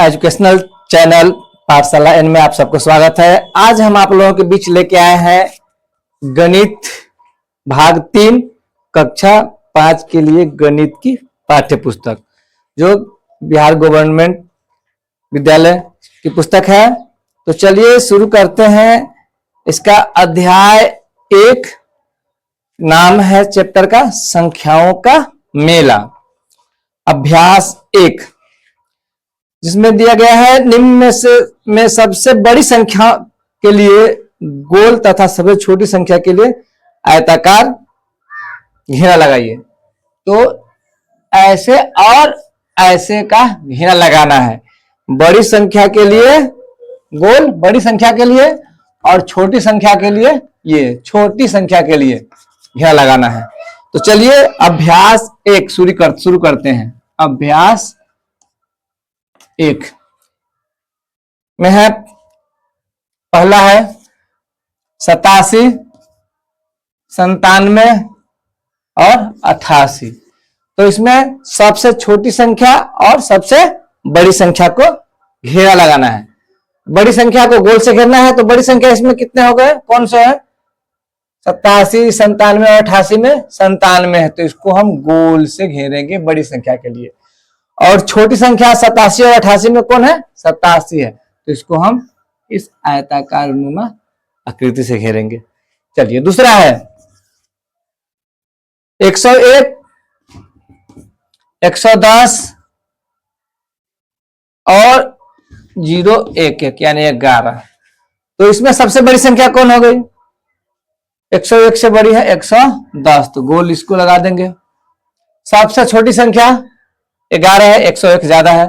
Educational channel पाठशाला N में आप सबको स्वागत है। आज हम आप लोगों के बीच लेके आए हैं गणित भाग 3 कक्षा 5 के लिए गणित की पाठ्य पुस्तक, जो बिहार गवर्नमेंट विद्यालय की पुस्तक है। तो चलिए शुरू करते हैं। इसका अध्याय 1 नाम है चैप्टर का संख्याओं का मेला। अभ्यास 1 जिसमें दिया गया है निम्न में सबसे बड़ी संख्या के लिए गोल तथा सबसे छोटी संख्या के लिए आयताकार घेरा लगाइए। तो ऐसे और ऐसे का घेरा लगाना है। बड़ी संख्या के लिए गोल, बड़ी संख्या के लिए, और छोटी संख्या के लिए ये छोटी संख्या के लिए घेरा लगाना है। तो चलिए अभ्यास 1 शुरू करते हैं। अभ्यास 1 में है, पहला है 87, 97 और 88। तो इसमें सबसे छोटी संख्या और सबसे बड़ी संख्या को घेरा लगाना है। बड़ी संख्या को गोल से घेरना है। तो बड़ी संख्या इसमें कितने हो गए, कौन से है? 87, 97 और 88 में 97 है। तो इसको हम गोल से घेरेंगे बड़ी संख्या के लिए। और छोटी संख्या 87 और 88 में कौन है? 87 है। तो इसको हम इस आयताकार नुमा आकृति से घेरेंगे। चलिए दूसरा है 101, 110 और 011 यानी 11। तो इसमें सबसे बड़ी संख्या कौन हो गई? 101 से बड़ी है 110, तो गोल इसको लगा देंगे। सबसे छोटी संख्या 11 है, 101 ज्यादा है,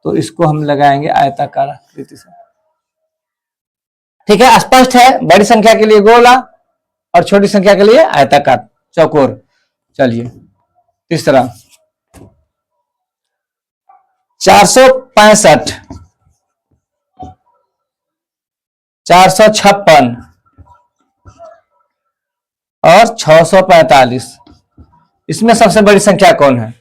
तो इसको हम लगाएंगे आयताकार आकृति से। ठीक है, स्पष्ट है। बड़ी संख्या के लिए गोला और छोटी संख्या के लिए आयताकार चौकोर। चलिए तीसरा 465, 456 और 645। इसमें सबसे बड़ी संख्या कौन है?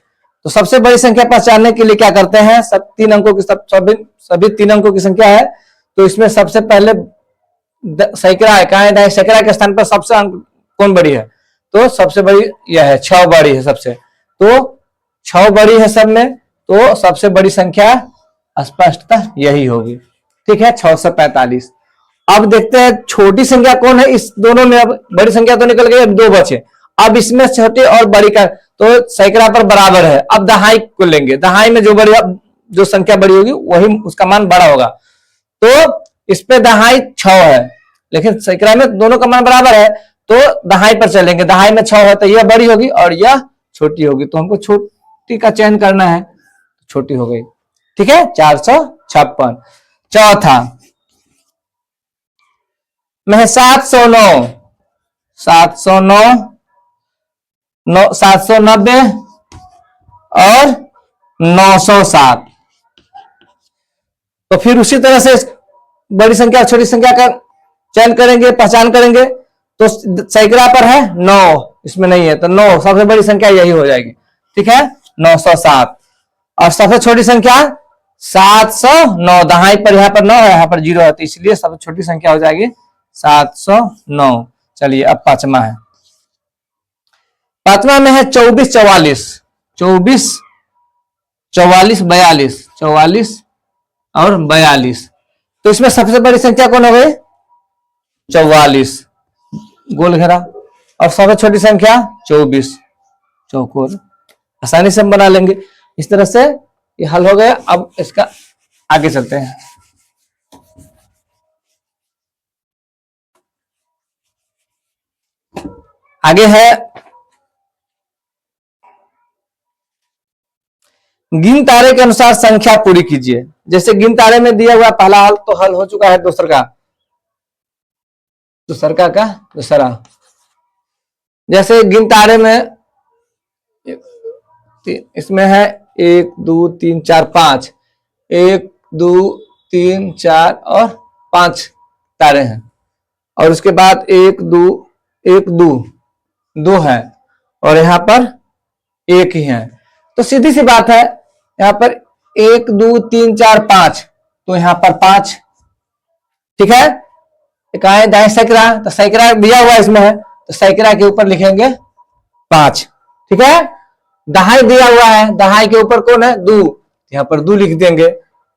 तो सबसे बड़ी संख्या पहचानने के लिए क्या करते हैं? सब 3 अंकों की सभी 3 अंकों की संख्या है। तो इसमें सबसे पहले सैकड़ा है। कहाँ है? सैकड़ा के स्थान पर सबसे अंक कौन बड़ी है? तो सबसे बड़ी यह है, 6 बड़ी है सबसे। तो 6 बड़ी है सब में, तो सबसे बड़ी संख्या स्पष्टतः यही होगी। ठीक है, 645। अब देखते हैं छोटी संख्या कौन है। इस दोनों में अब बड़ी संख्या तो निकल गई, अब 2 बचे। अब इसमें छोटी और बड़ी का तो सैकड़ा पर बराबर है। अब दहाई को लेंगे। दहाई में जो संख्या बड़ी होगी वही उसका मान बड़ा होगा। तो इस पे दहाई 6 है, लेकिन सैकड़ा में दोनों का मान बराबर है, तो दहाई पर चलेंगे। दहाई में 6 है, तो यह बड़ी होगी और यह छोटी होगी। तो हमको छोटी का चयन करना है, छोटी हो गई। ठीक है, 456। चौथा में 709, 790 और 907। तो फिर उसी तरह से बड़ी संख्या और छोटी संख्या का चयन करेंगे, पहचान करेंगे। तो सैकड़ा पर है 9, इसमें नहीं है, तो 9 सबसे बड़ी संख्या यही हो जाएगी। ठीक है, 907। और सबसे छोटी संख्या 709। दहाई पर यहाँ पर 9 है, यहाँ पर 0 है, तो इसलिए सबसे छोटी संख्या हो जाएगी 709। चलिए अब पांचवा है। पांचवा में है 24, 44, 44, 44, 42, 44 और 42। तो इसमें सबसे बड़ी संख्या कौन हो गई? 44, गोल घेरा। और सबसे छोटी संख्या 24, चौकोर। आसानी से हम बना लेंगे। इस तरह से ये हल हो गया। अब इसका आगे चलते हैं। आगे है गिन तारे के अनुसार संख्या पूरी कीजिए। जैसे गिन तारे में दिया हुआ पहला हल तो हल हो चुका है। दूसरा जैसे गिन तारे में इसमें है 1 2 3 4 5, 1 2 3 4 और 5 तारे हैं। और उसके बाद 1 2 है, और यहाँ पर 1 ही है। तो सीधी सी बात है, यहाँ पर 1 2 3 4 5, तो यहां पर 5। ठीक है, इकाई दाएं सैकड़ा, तो सैकड़ा दिया हुआ इसमें है, तो सैकड़ा के ऊपर लिखेंगे 5। ठीक है, दहाई दिया हुआ है, दहाई के ऊपर कौन है? 2, यहां पर 2 लिख देंगे।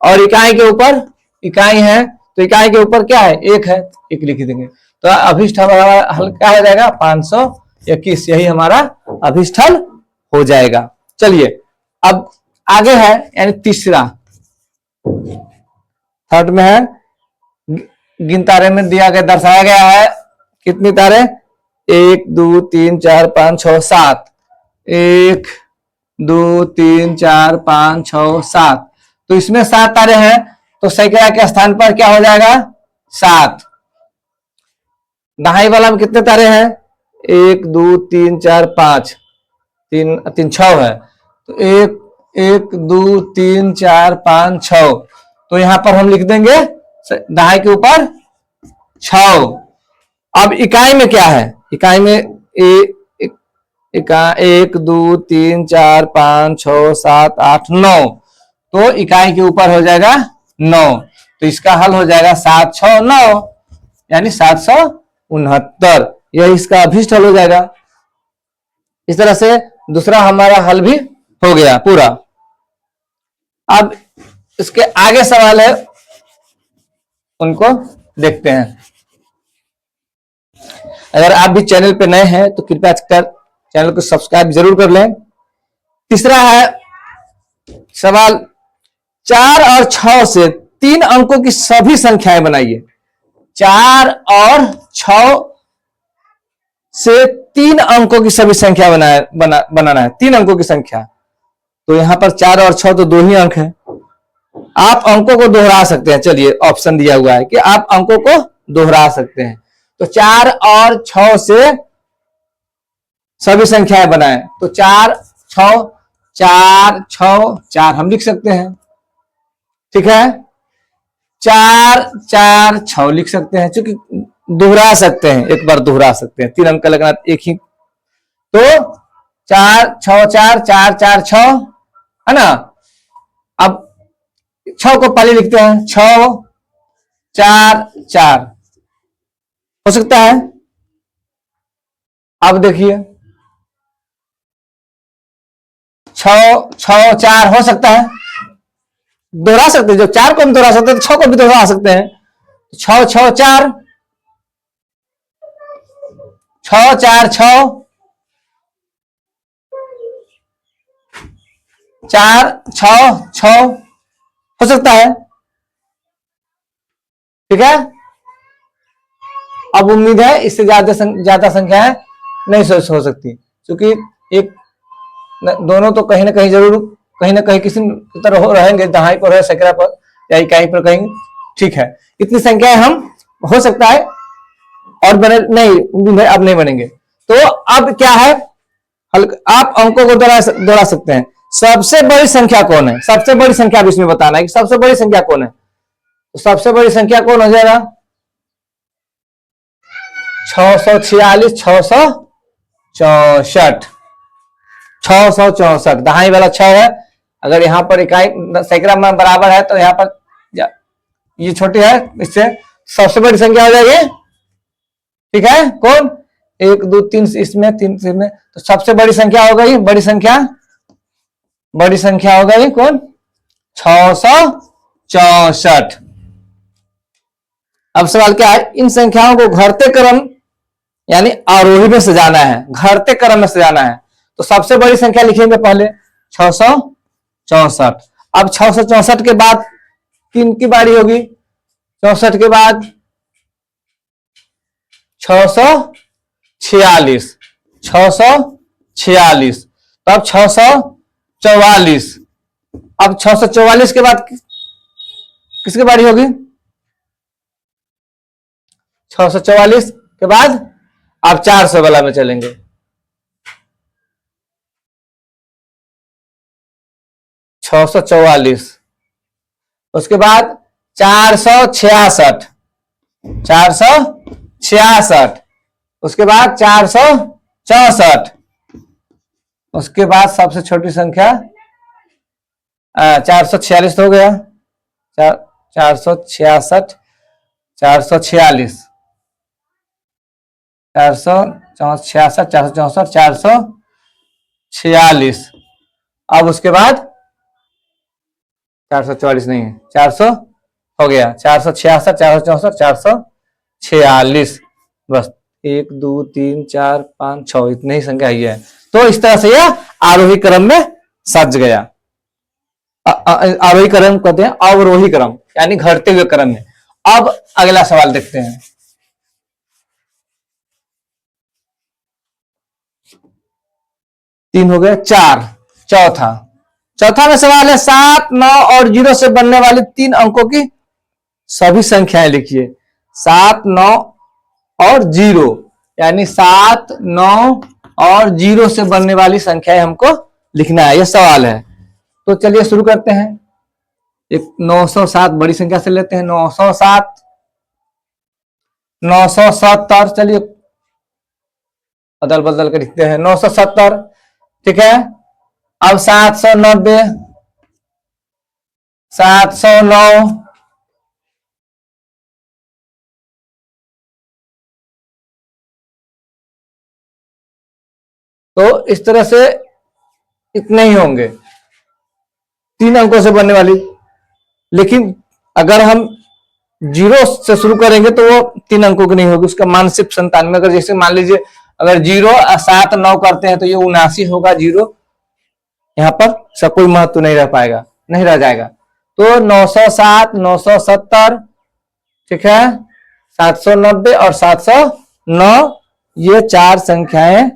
और इकाई के ऊपर, इकाई है तो इकाई के ऊपर क्या है? 1 है, 1 लिख देंगे। तो अभिष्ट हमारा हल क्या हो जाएगा? 521, यही हमारा अभिष्ट हल हो जाएगा। चलिए अब आगे है, यानी तीसरा, थर्ड में है, गिन तारे में दिया गया, दर्शाया गया है कितनी तारे? 1 2 3 4 5 6 7, 1 2 3 4 5 6 7, तो इसमें 7 तारे हैं, तो सैकड़ा के स्थान पर क्या हो जाएगा? 7। दहाई वाला में कितने तारे हैं? 1 2 3 4 5, 3 6 है, तो 1 2 3 4 5 6, तो यहां पर हम लिख देंगे दहाई के ऊपर 6। अब इकाई में क्या है? इकाई में 1 2 3 4 5 6 7 8 9, तो इकाई के ऊपर हो जाएगा 9, तो इसका हल हो जाएगा 7 6 9, यानी 769, यह इसका अभिष्ट हल हो जाएगा। इस तरह से दूसरा हमारा हल भी हो गया पूरा। अब इसके आगे सवाल है, उनको देखते हैं। अगर आप भी चैनल पे नए हैं तो कृपया कर चैनल को सब्सक्राइब जरूर कर लें। तीसरा है सवाल, 4 और 6 से 3 अंकों की सभी संख्याएं बनाइए। 4 और 6 से 3 अंकों की सभी संख्या बनाना है, 3 अंकों की संख्या। तो यहां पर 4 और 6 तो 2 ही अंक है, आप अंकों को दोहरा सकते हैं। चलिए, ऑप्शन दिया हुआ है कि आप अंकों को दोहरा सकते हैं। तो 4 और 6 से सभी संख्याएं बनाएं, तो 4 6 4 6 4 हम लिख सकते हैं। ठीक है, 4 4 6 लिख सकते हैं, क्योंकि दोहरा सकते हैं, एक बार दोहरा सकते हैं, 3 अंक का लगना एक ही। तो 4 6 4 4 4 6 है ना। अब 6 को पहले लिखते हैं, 6 4 4 हो सकता है। अब देखिए 6 6 4 हो सकता है, दोहरा सकते हैं। जो 4 को हम दोहरा सकते हैं, तो 6 को भी दोहरा सकते हैं। 6 6 4 6 4 6 4 6 6 हो सकता है। ठीक है, अब उम्मीद है इससे ज्यादा संख्या है नहीं हो सकती, क्योंकि एक दोनों तो कहीं ना कहीं जरूर, कहीं ना कहीं किसी तरह हो रहेंगे, दहाई पर है, सैकड़ा पर या इकाई पर कहीं। ठीक है, इतनी संख्याएं हम हो सकता है और बने नहीं, अब नहीं बनेंगे। तो अब क्या है, आप अंकों को दोहरा सकते हैं। सबसे बड़ी संख्या कौन है? सबसे बड़ी संख्या भी इसमें बताना है कि सबसे बड़ी संख्या कौन है। तो सबसे बड़ी संख्या कौन हो जाएगा? 646 664 664, दहाई वाला 6 है। अगर यहां पर इकाई सैकड़ा में बराबर है, तो यहां पर ये छोटी है, इससे सबसे बड़ी संख्या हो जाएगी। ठीक है, कौन? 1 2 3 इसमें, 3 इसमें, तो सबसे बड़ी संख्या हो गई, बड़ी संख्या हो गई कौन? 664। अब सवाल क्या है, इन संख्याओं को घटते क्रम यानी आरोही में सजाना है, घटते क्रम में सजाना है। तो सबसे बड़ी संख्या लिखेंगे पहले 664। अब 664 के बाद किन की बारी होगी? 64 के बाद 646 646, तब 644। अब 644 के बाद किसकी बारी होगी? 644 के बाद आप 400 वाला में चलेंगे। 644, उसके बाद 466, 466, उसके बाद 464, उसके बाद सबसे छोटी संख्या 446 हो गया, 466, 446, 466, 464, 446। अब उसके बाद 444 नहीं है, 400 हो गया, 466, 464, 446। बस 1 2 3 4 5 6 इतनी ही संख्या ही है। तो इस तरह से यह आरोही क्रम में सज गया। आरोही क्रम कहते हैं अवरोही क्रम, यानी घटते हुए क्रम में। अब अगला सवाल देखते हैं। तीन हो गया, चार। चौथा में सवाल है 7, 9 और 0 से बनने वाली 3 अंकों की सभी संख्याएं लिखिए। 7, 9 और 0, यानी 7, 9 और 0 से बनने वाली संख्याएं हमको लिखना है, यह सवाल है। तो चलिए शुरू करते हैं। एक 907 बड़ी संख्या से लेते हैं। 907, 970, चलिए बदल बदल कर लिखते हैं। 970, ठीक है। अब 790, 709, तो इस तरह से इतने ही होंगे 3 अंकों से बनने वाली। लेकिन अगर हम 0 से शुरू करेंगे तो वो 3 अंकों की नहीं होगी, उसका मान सिर्फ 97। अगर जैसे मान लीजिए अगर 0 7 9 करते हैं तो ये 79 होगा। 0 यहाँ पर सब कोई महत्व नहीं रह पाएगा, नहीं रह जाएगा। तो 907, 970, ठीक है, 790 और 709, ये 4 संख्याएं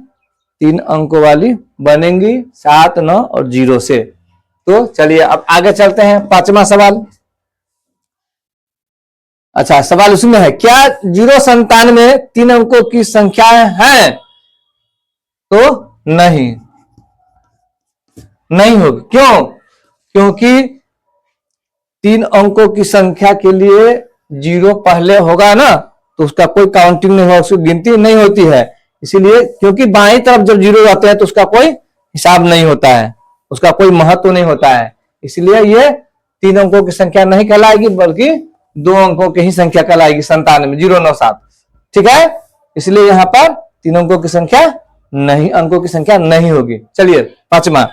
3 अंकों वाली बनेंगी 7, 9 और 0 से। तो चलिए अब आगे चलते हैं। 5वां सवाल। अच्छा, सवाल उसमें है क्या 097 में 3 अंकों की संख्याएं हैं? तो नहीं, नहीं होगी। क्यों? क्योंकि 3 अंकों की संख्या के लिए 0 पहले होगा ना, तो उसका कोई काउंटिंग नहीं होगा, उसकी गिनती नहीं होती है। इसीलिए, क्योंकि बाईं तरफ जब 0 आते हैं तो उसका कोई हिसाब नहीं होता है, उसका कोई महत्व नहीं होता है। इसलिए ये 3 अंकों की संख्या नहीं कहलाएगी, बल्कि 2 अंकों की ही संख्या कहलाएगी। 97, 097, ठीक है। इसलिए यहां पर 3 अंकों की संख्या नहीं, अंकों की संख्या नहीं होगी। चलिए 5वां।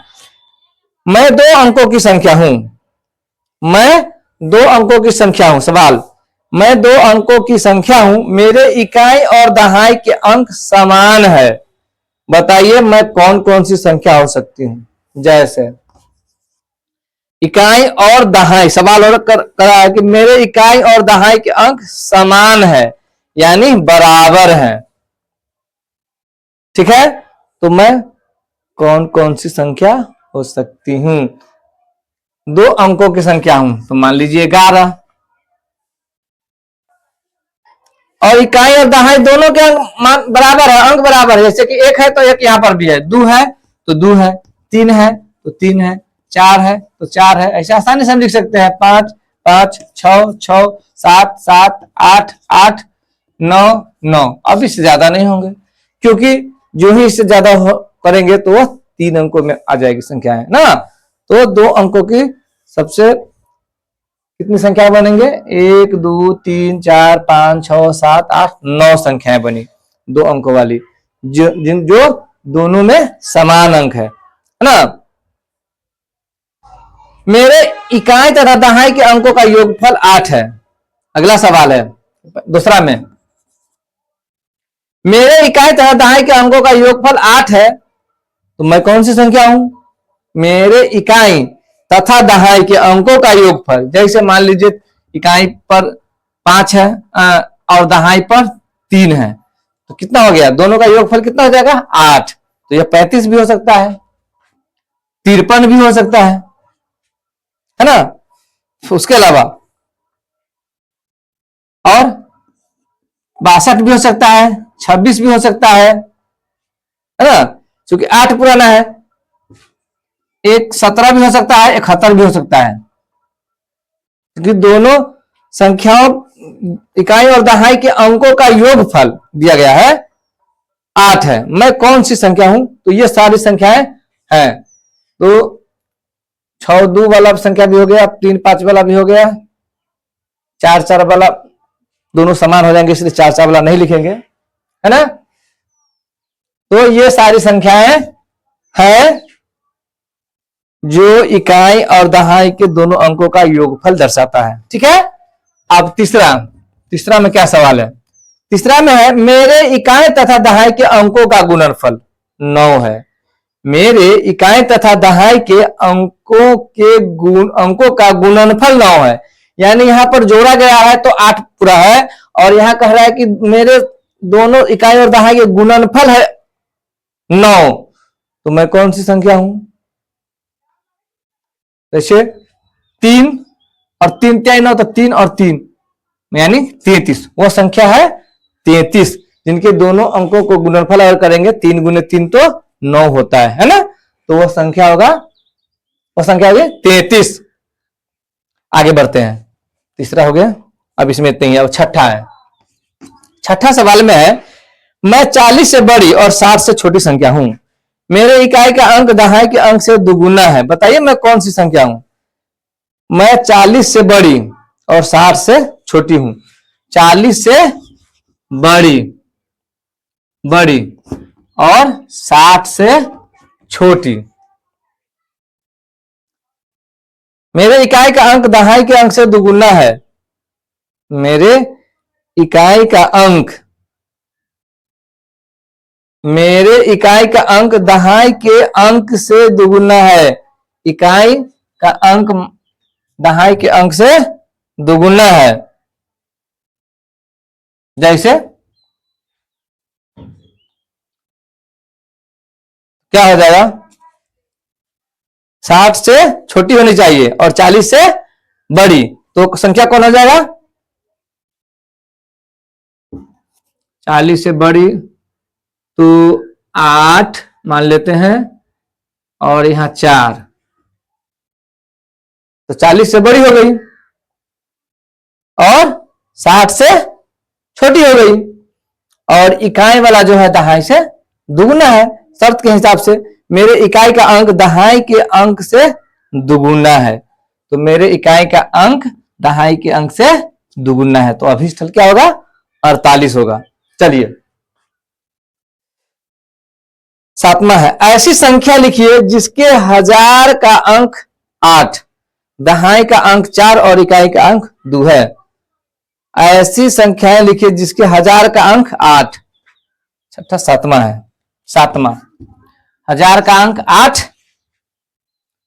मैं 2 अंकों की संख्या हूं। मैं 2 अंकों की संख्या हूं। सवाल, मैं 2 अंकों की संख्या हूं, मेरे इकाई और दहाई के अंक समान है। बताइए मैं कौन कौन सी संख्या हो सकती हूं? जैसे इकाई और दहाई, सवाल और करा है कि मेरे इकाई और दहाई के अंक समान है, यानी बराबर है, ठीक है। तो मैं कौन कौन सी संख्या हो सकती हूं? 2 अंकों की संख्या हूं, तो मान लीजिए 11। और इकाई और दहाई दोनों के अंक बराबर है, अंक बराबर है। जैसे कि 1 है तो 1 यहां पर भी है, 2 है तो 2 है, 3 है तो 3 है, 4 है तो 4 है। ऐसे आसानी से हम लिख सकते हैं। 5 5, 6 6, 7 7, 8 8, 9 9। अब इससे ज्यादा नहीं होंगे, क्योंकि जो ही इससे ज्यादा करेंगे तो वो 3 अंकों में आ जाएगी संख्या है ना। तो 2 अंकों की सबसे कितनी संख्या बनेंगे? 1 2 3 4 5 6 7 8 9 संख्याएं बनी 2 अंकों वाली, जो दोनों में समान अंक है ना। मेरे इकाई तथा दहाई के अंकों का योगफल 8 है। अगला सवाल है दूसरा में, मेरे इकाई तथा दहाई के अंकों का योगफल 8 है, तो मैं कौन सी संख्या हूं? मेरे इकाई तथा दहाई के अंकों का योगफल। जैसे मान लीजिए इकाई पर 5 है और दहाई पर 3 है, तो कितना हो गया? दोनों का योगफल कितना हो जाएगा? 8। तो यह 35 भी हो सकता है, 53 भी हो सकता है ना। उसके अलावा और 62 भी हो सकता है, 26 भी हो सकता है ना, क्योंकि 8 पुराना है। एक 17 भी हो सकता है, 71 भी हो सकता है, क्योंकि दोनों संख्याओं इकाई और दहाई के अंकों का योगफल दिया गया है 8 है। मैं कौन सी संख्या हूं? तो ये सारी संख्याएं हैं। तो 6 2 वाला संख्या भी हो गया, 3 5 वाला भी हो गया, 4 4 वाला दोनों समान हो जाएंगे, इसलिए 4 4 वाला नहीं लिखेंगे, है ना। तो ये सारी संख्याएं हैं जो इकाई और दहाई के दोनों अंकों का योगफल दर्शाता है। ठीक है। अब तीसरा में क्या सवाल है? तीसरा में है मेरे इकाई तथा दहाई के अंकों का गुणनफल 9 है। मेरे इकाई तथा दहाई के अंकों का गुणनफल 9 है। यानी यहां पर जोड़ा गया है तो 8 पूरा है, और यहां कह रहा है कि मेरे दोनों इकाई और दहाई के गुणनफल है 9। तो मैं कौन सी संख्या हूं? जैसे 3 और 3 क्या 9, तो 3 और 3 यानी 33। वो संख्या है 33 जिनके दोनों अंकों को गुणनफल अगर करेंगे 3 गुने 3 तो 9 होता है ना। तो वो संख्या होगा, वो संख्या होगी 33। आगे बढ़ते हैं। तीसरा हो गया, अब इसमें इतने ही। अब छठा है। छठा सवाल में है मैं 40 से बड़ी और 60 से छोटी संख्या हूं। मेरे इकाई का अंक दहाई के अंक से दुगुना है। बताइए मैं कौन सी संख्या हूं? मैं 40 से बड़ी और 60 से छोटी हूं। 40 से बड़ी और 60 से छोटी। मेरे इकाई का अंक दहाई के अंक से दुगुना है। मेरे इकाई का अंक दहाई के अंक से दुगुना है। इकाई का अंक दहाई के अंक से दुगुना है। जैसे क्या हो जाएगा? 60 से छोटी होनी चाहिए और 40 से बड़ी, तो संख्या कौन हो जाएगा? 40 से बड़ी तो 8 मान लेते हैं, और यहां 4, तो 40 से बड़ी हो गई और 60 से छोटी हो गई। और इकाई वाला जो है दहाई से दुगुना है। शर्त के हिसाब से मेरे इकाई का अंक दहाई के अंक से दुगुना है, तो मेरे इकाई का अंक दहाई के अंक से दुगुना है, तो अभिष्ठल क्या होगा? 48 होगा। चलिए सातवां है ऐसी संख्या लिखिए जिसके हजार का अंक 8, दहाई का अंक 4 और इकाई का अंक 2 है। ऐसी संख्याएं लिखिए जिसके हजार का अंक 8। छठा सातवां हजार का अंक 8,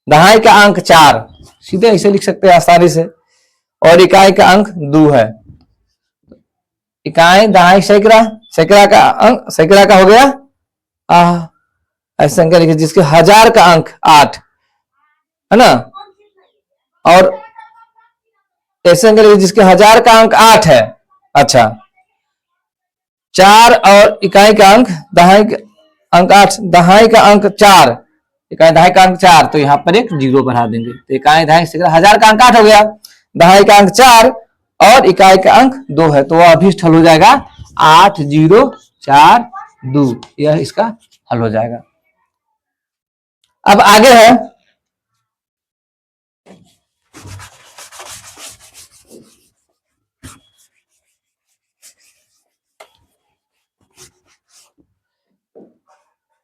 दहाई का अंक 4, सीधे ऐसे लिख सकते हैं आसानी से, और इकाई का अंक 2 है। इकाई दहाई सैकड़ा का हो गया। ऐसी संख्या लिखिए जिसके हजार का अंक 8 है ना, और ऐसी संख्या लिखिए जिसके हजार का अंक 8 है। अच्छा, 4 और इकाई का अंक दहाई का अंक 8, दहाई का अंक 4, इकाई दहाई का अंक 4, तो यहां पर एक 0 बढ़ा देंगे, तो इकाई दहाई से हजार का अंक 8 हो गया, दहाई का अंक 4 और इकाई का अंक 2 है, तो वह अभिष्ट हल हो जाएगा 8 0 4 2। यह इसका हल हो जाएगा। अब आगे है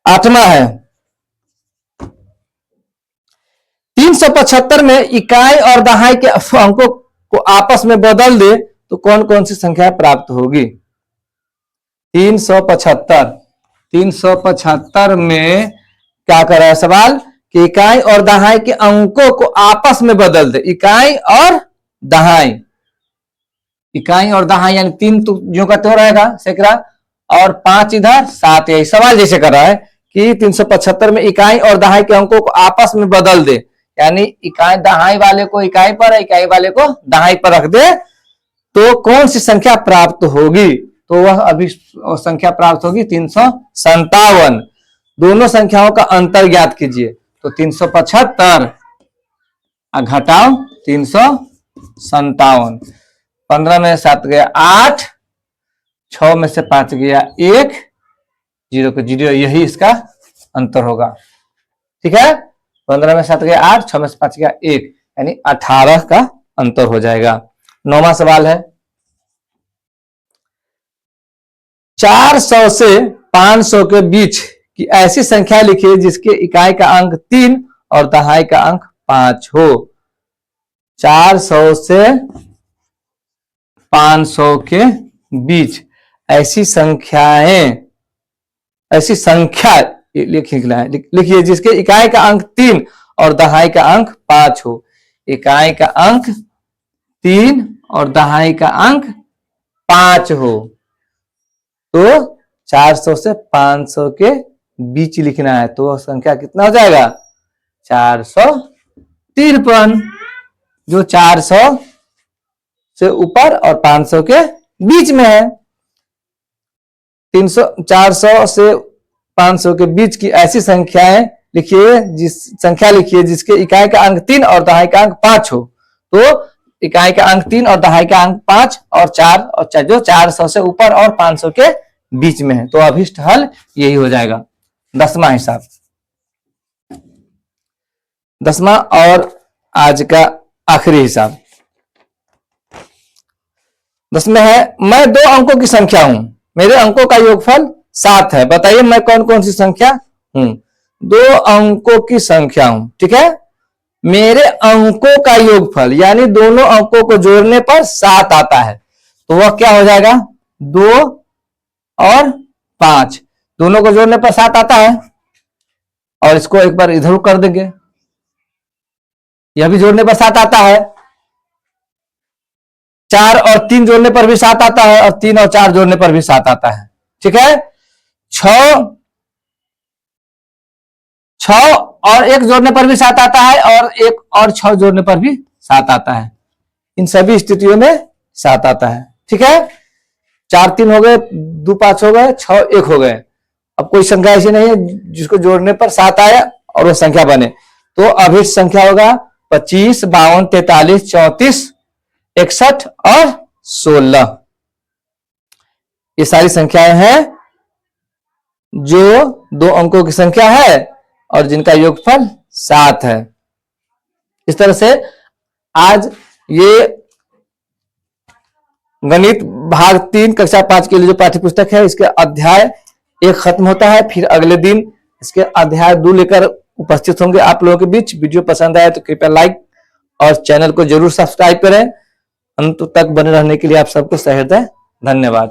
आठवां है 375 में इकाई और दहाई के अंकों को आपस में बदल दे तो कौन कौन सी संख्या प्राप्त होगी? 375 में क्या कर रहा है सवाल कि इकाई और दहाई के अंकों को आपस में बदल दे। इकाई और दहाई यानी 3 तो जो का तो रहेगा सैकड़ा, और 5 इधर 7, यही सवाल जैसे कर रहा है कि 375 में इकाई और दहाई के अंकों को आपस में बदल दे, यानी इकाई दहाई वाले को इकाई पर, इकाई वाले को दहाई पर रख दे, तो कौन सी संख्या प्राप्त होगी? तो वह अभी संख्या प्राप्त होगी 357। दोनों संख्याओं का अंतर ज्ञात कीजिए, तो 375 घटाओ 357, 15 में 7 गया 8, 6 में से 5 गया 1, 0 को 0, यही इसका अंतर होगा। ठीक है, 15 में 7 गया 8, 6 में 5 गया 1, यानी 18 का अंतर हो जाएगा। 9वां सवाल है, 400 से 500 के बीच की ऐसी संख्या लिखिए जिसके इकाई का अंक 3 और दहाई का अंक 5 हो। 400 से 500 के बीच ऐसी संख्याएं, ऐसी संख्या लिखिए जिसके इकाई का अंक 3 और दहाई का अंक 5 हो। इकाई का अंक 3 और दहाई का अंक 5 हो। तो 400 से 500 के बीच लिखना है, तो संख्या कितना हो जाएगा? 453, जो 400 से ऊपर और 500 के बीच में है। 400 से 500 के बीच की ऐसी संख्याएं लिखिए जिसके इकाई का अंक 3 और दहाई का अंक 5 हो। तो इकाई का अंक 3 और दहाई का अंक 5 और 4 और 4, जो 400 से ऊपर और 500 के बीच में है, तो अभिष्ट हल यही हो जाएगा। 10वां हिसाब, 10वां और आज का आखिरी हिसाब। 10 में है, मैं 2 अंकों की संख्या हूं, मेरे अंकों का योगफल 7 है, बताइए मैं कौन कौन सी संख्या हूं? 2 अंकों की संख्या हूं, ठीक है। मेरे अंकों का योगफल यानी दोनों अंकों को जोड़ने पर 7 आता है, तो वह क्या हो जाएगा? 2 और 5 दोनों को जोड़ने पर 7 आता है। और इसको एक बार इधर कर देंगे, यह भी जोड़ने पर 7 आता है। 4 और 3 जोड़ने पर भी 7 आता है, और 3 और 4 जोड़ने पर भी 7 आता है, ठीक है। 6 और 1 जोड़ने पर भी 7 आता है, और 1 और 6 जोड़ने पर भी 7 आता है। इन सभी स्थितियों में 7 आता है, ठीक है। 4 3 हो गए, 2 5 हो गए, 6 1 हो गए। अब कोई संख्या ऐसी नहीं है जिसको जोड़ने पर 7 आए और वो संख्या बने, तो अभिष्ट संख्या होगा 25, 52, 43, 34, 61 और 16। ये सारी संख्याएं हैं जो 2 अंकों की संख्या है और जिनका योगफल 7 है। इस तरह से आज ये गणित भाग 3 कक्षा 5 के लिए जो पाठ्य पुस्तक है, इसके अध्याय 1 खत्म होता है। फिर अगले दिन इसके अध्याय 2 लेकर उपस्थित होंगे आप लोगों के बीच। वीडियो पसंद आए तो कृपया लाइक और चैनल को जरूर सब्सक्राइब करें। अंत तक बने रहने के लिए आप सबको सहृदय धन्यवाद।